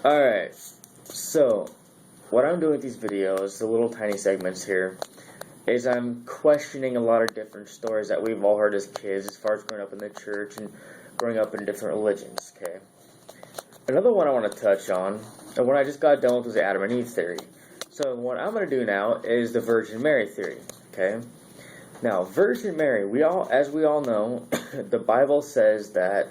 Alright, so what I'm doing with these videos, the little tiny segments here, is I'm questioning a lot of different stories that we've all heard as kids as far as growing up in the church and growing up in different religions, okay? Another one I want to touch on, and one I just got done with, was the Adam and Eve theory. So what I'm going to do now is the Virgin Mary theory, okay? Now, Virgin Mary, as we all know, the Bible says that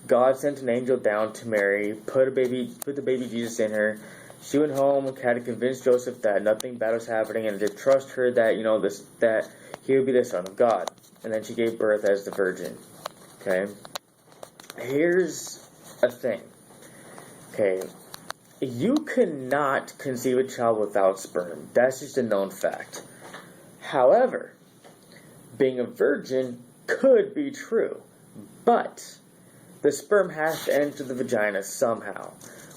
God sent an angel down to Mary, put the baby Jesus in her. She went home, had to convince Joseph that nothing bad was happening, and to trust her that that he would be the Son of God. And then she gave birth as the Virgin. Okay. Here's a thing. Okay. You cannot conceive a child without sperm. That's just a known fact. However, being a virgin could be true, but the sperm has to enter the vagina somehow,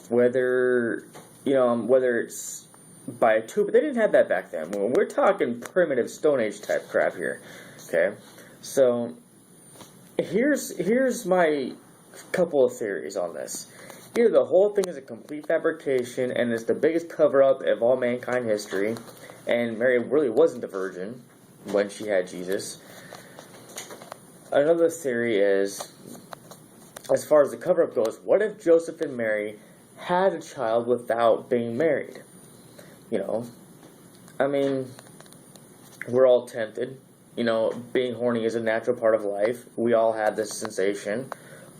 whether it's by a tube. But they didn't have that back then. We're talking primitive Stone Age type crap here. Okay, so here's my couple of theories on this. Either the whole thing is a complete fabrication and it's the biggest cover-up of all mankind history, and Mary really wasn't a virgin when she had Jesus. Another theory is, as far as the cover-up goes, what if Joseph and Mary had a child without being married? I mean, we're all tempted. Being horny is a natural part of life. We all have this sensation.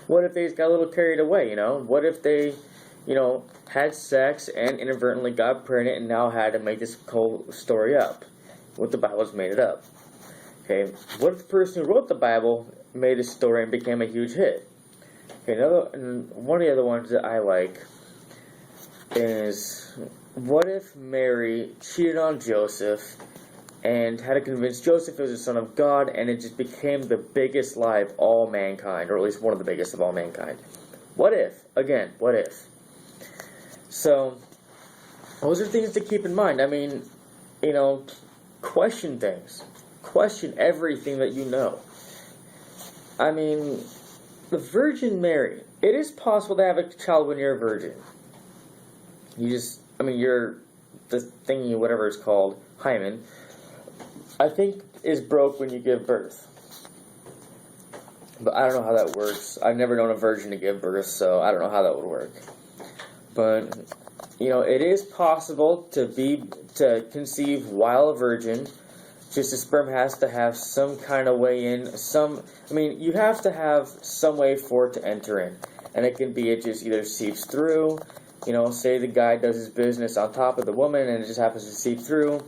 What if they just got a little carried away, What if they, had sex and inadvertently got pregnant and now had to make this whole story up? What the Bible's made it up. Okay, what if the person who wrote the Bible made a story and became a huge hit? Okay, one of the other ones that I like is, what if Mary cheated on Joseph and had to convince Joseph he was the Son of God, and it just became the biggest lie of all mankind, or at least one of the biggest of all mankind? What if? Again, what if? So, those are things to keep in mind. I mean, question things. Question everything that you know. I mean, the Virgin Mary, it is possible to have a child when you're a virgin. You're the thingy, whatever it's called, hymen, I think is broke when you give birth. But I don't know how that works. I've never known a virgin to give birth, so I don't know how that would work. But, it is possible to conceive while a virgin. Just the sperm has to have some kind of way in. You have to have some way for it to enter in. And it just either seeps through. Say the guy does his business on top of the woman and it just happens to seep through.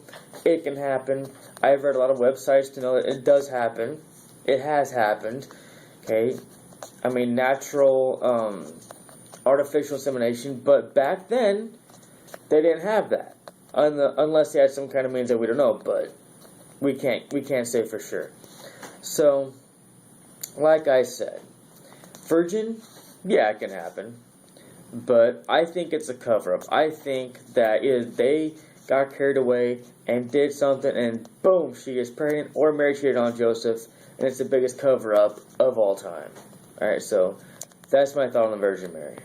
It can happen. I've read a lot of websites to know that it does happen. It has happened. Okay? Natural, artificial insemination. But back then, they didn't have that. Unless they had some kind of means that we don't know. But we can't say for sure. So, like I said, virgin, yeah, it can happen. But I think it's a cover-up. I think that either they got carried away and did something, and boom, she gets pregnant, or Mary cheated on Joseph, and it's the biggest cover-up of all time. Alright, so that's my thought on the Virgin Mary.